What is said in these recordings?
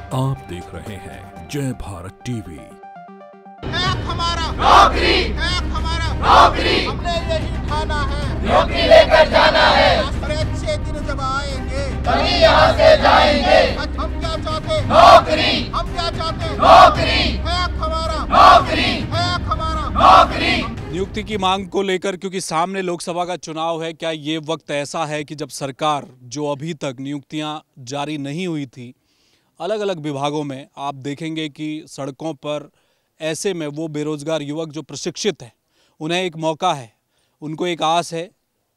आप देख रहे हैं जय भारत टीवी। हक हमारा नौकरी, हक हमारा नौकरी, हमने यही ठाना है, नौकरी लेकर जाना है। अच्छे दिन जब आएंगे तभी यहाँ से जाएंगे। हम क्या चाहते नौकरी, हम क्या चाहते नौकरी, हक हमारा नौकरी, हक हमारा नौकरी। नियुक्ति की मांग को लेकर, क्योंकि सामने लोकसभा का चुनाव है, क्या ये वक्त ऐसा है कि जब सरकार जो अभी तक नियुक्तियां जारी नहीं हुई थी अलग अलग विभागों में, आप देखेंगे कि सड़कों पर ऐसे में वो बेरोजगार युवक जो प्रशिक्षित हैं उन्हें एक मौका है, उनको एक आस है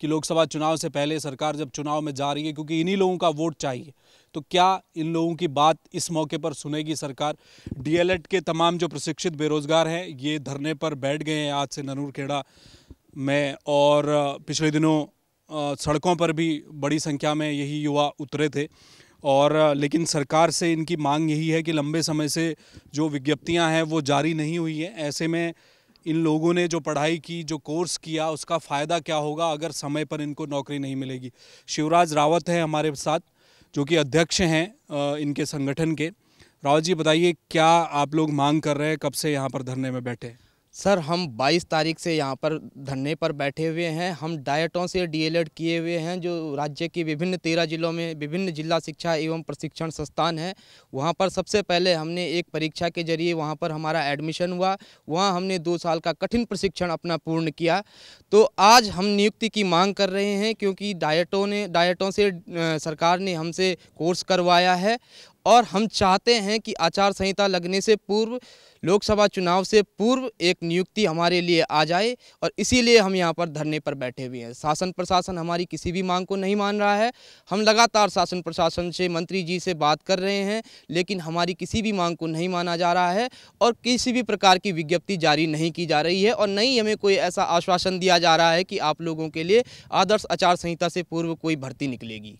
कि लोकसभा चुनाव से पहले सरकार जब चुनाव में जा रही है, क्योंकि इन्हीं लोगों का वोट चाहिए, तो क्या इन लोगों की बात इस मौके पर सुनेगी सरकार। डीएलएड के तमाम जो प्रशिक्षित बेरोजगार हैं ये धरने पर बैठ गए हैं आज से ननूरखेड़ा में, और पिछले दिनों सड़कों पर भी बड़ी संख्या में यही युवा उतरे थे। और लेकिन सरकार से इनकी मांग यही है कि लंबे समय से जो विज्ञप्तियां हैं वो जारी नहीं हुई हैं। ऐसे में इन लोगों ने जो पढ़ाई की, जो कोर्स किया, उसका फ़ायदा क्या होगा अगर समय पर इनको नौकरी नहीं मिलेगी। शिवराज रावत है हमारे साथ, जो कि अध्यक्ष हैं इनके संगठन के। रावत जी, बताइए क्या आप लोग मांग कर रहे हैं, कब से यहाँ पर धरने में बैठे? सर, हम 22 तारीख से यहाँ पर धरने पर बैठे हुए हैं। हम डायटों से डीएलएड किए हुए हैं, जो राज्य के विभिन्न 13 जिलों में विभिन्न जिला शिक्षा एवं प्रशिक्षण संस्थान हैं। वहाँ पर सबसे पहले हमने एक परीक्षा के जरिए वहाँ पर हमारा एडमिशन हुआ। वहाँ हमने 2 साल का कठिन प्रशिक्षण अपना पूर्ण किया। तो आज हम नियुक्ति की मांग कर रहे हैं, क्योंकि डायटों से सरकार ने हमसे कोर्स करवाया है और हम चाहते हैं कि आचार संहिता लगने से पूर्व, लोकसभा चुनाव से पूर्व एक नियुक्ति हमारे लिए आ जाए, और इसीलिए हम यहाँ पर धरने पर बैठे हुए हैं। शासन प्रशासन हमारी किसी भी मांग को नहीं मान रहा है। हम लगातार शासन प्रशासन से, मंत्री जी से बात कर रहे हैं, लेकिन हमारी किसी भी मांग को नहीं माना जा रहा है और किसी भी प्रकार की विज्ञप्ति जारी नहीं की जा रही है, और नहीं हमें कोई ऐसा आश्वासन दिया जा रहा है कि आप लोगों के लिए आदर्श आचार संहिता से पूर्व कोई भर्ती निकलेगी।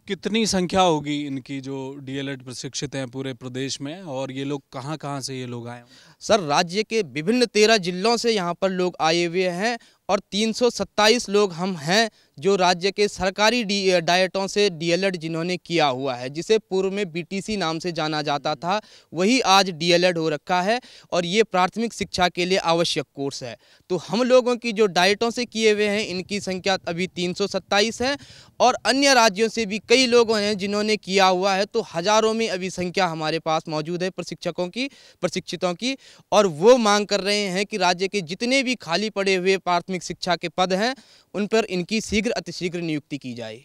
कितनी संख्या होगी इनकी जो डीएलएड प्रशिक्षित हैं पूरे प्रदेश में, और ये लोग कहाँ से ये लोग आए? सर, राज्य के विभिन्न 13 जिलों से यहाँ पर लोग आए हुए हैं, और 327 लोग हम हैं जो राज्य के सरकारी डायटों से डीएलएड जिन्होंने किया हुआ है, जिसे पूर्व में बीटीसी नाम से जाना जाता था, वही आज डीएलएड हो रखा है, और ये प्राथमिक शिक्षा के लिए आवश्यक कोर्स है। तो हम लोगों की जो डायटों से किए हुए हैं इनकी संख्या अभी 327 है, और अन्य राज्यों से भी कई लोग हैं जिन्होंने किया हुआ है। तो हज़ारों में अभी संख्या हमारे पास मौजूद है प्रशिक्षितों की, और वो मांग कर रहे हैं कि राज्य के जितने भी खाली पड़े हुए प्राथमिक शिक्षा के पद हैं उन पर इनकी शीघ्र अतिशीघ्र नियुक्ति की जाए।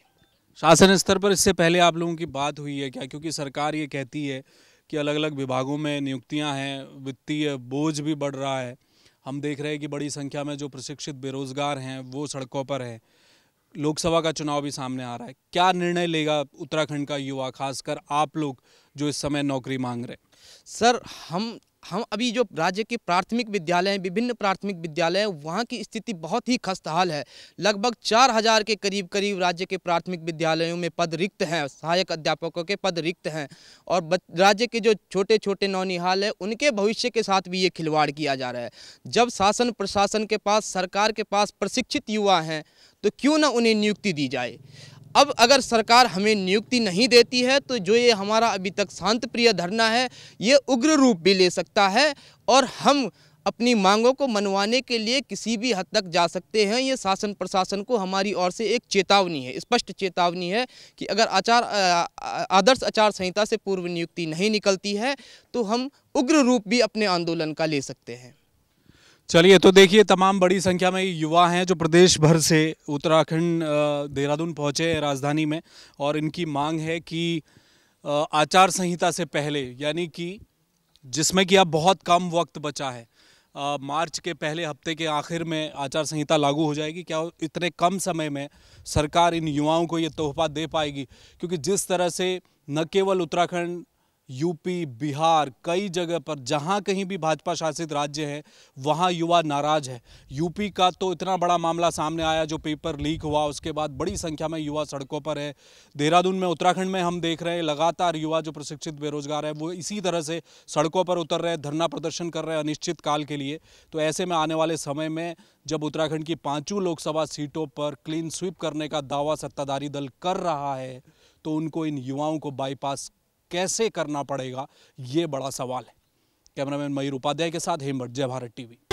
शासन स्तर पर इससे पहले आप लोगों की बात हुई है क्या? क्योंकि सरकार ये कहती है कि अलग अलग विभागों में नियुक्तियां हैं, वित्तीय बोझ भी बढ़ रहा है। हम देख रहे हैं कि बड़ी संख्या में जो प्रशिक्षित बेरोजगार हैं वो सड़कों पर हैं। लोकसभा का चुनाव भी सामने आ रहा है, क्या निर्णय लेगा उत्तराखंड का युवा, खासकर आप लोग जो इस समय नौकरी मांग रहे हैं? सर, हम अभी जो राज्य के प्राथमिक विद्यालय हैं, विभिन्न प्राथमिक विद्यालय हैं, वहाँ की स्थिति बहुत ही खस्ताहाल है। लगभग 4000 के करीब राज्य के प्राथमिक विद्यालयों में पद रिक्त हैं, सहायक अध्यापकों के पद रिक्त हैं, और राज्य के जो छोटे छोटे नौनिहाल हैं उनके भविष्य के साथ भी ये खिलवाड़ किया जा रहा है। जब शासन प्रशासन के पास, सरकार के पास प्रशिक्षित युवा हैं, तो क्यों ना उन्हें नियुक्ति दी जाए। अब अगर सरकार हमें नियुक्ति नहीं देती है तो जो ये हमारा अभी तक शांत प्रिय धरना है ये उग्र रूप भी ले सकता है, और हम अपनी मांगों को मनवाने के लिए किसी भी हद तक जा सकते हैं। ये शासन प्रशासन को हमारी ओर से एक चेतावनी है, स्पष्ट चेतावनी है कि अगर आदर्श आचार संहिता से पूर्व नियुक्ति नहीं निकलती है तो हम उग्र रूप भी अपने आंदोलन का ले सकते हैं। चलिए, तो देखिए तमाम बड़ी संख्या में युवा हैं जो प्रदेश भर से उत्तराखंड देहरादून पहुंचे हैं राजधानी में, और इनकी मांग है कि आचार संहिता से पहले, यानी कि जिसमें कि अब बहुत कम वक्त बचा है, मार्च के पहले हफ्ते के आखिर में आचार संहिता लागू हो जाएगी, क्या इतने कम समय में सरकार इन युवाओं को ये तोहफा दे पाएगी? क्योंकि जिस तरह से न केवल उत्तराखंड, यूपी, बिहार, कई जगह पर जहां कहीं भी भाजपा शासित राज्य है वहां युवा नाराज है। यूपी का तो इतना बड़ा मामला सामने आया जो पेपर लीक हुआ, उसके बाद बड़ी संख्या में युवा सड़कों पर है। देहरादून में, उत्तराखंड में हम देख रहे हैं लगातार युवा जो प्रशिक्षित बेरोजगार है वो इसी तरह से सड़कों पर उतर रहे हैं, धरना प्रदर्शन कर रहे हैं अनिश्चित काल के लिए। तो ऐसे में आने वाले समय में जब उत्तराखंड की 5 लोकसभा सीटों पर क्लीन स्वीप करने का दावा सत्ताधारी दल कर रहा है तो उनको इन युवाओं को बाईपास कैसे करना पड़ेगा, ये बड़ा सवाल है। कैमरामैन मयूर उपाध्याय के साथ हेमवट, जय भारत टीवी।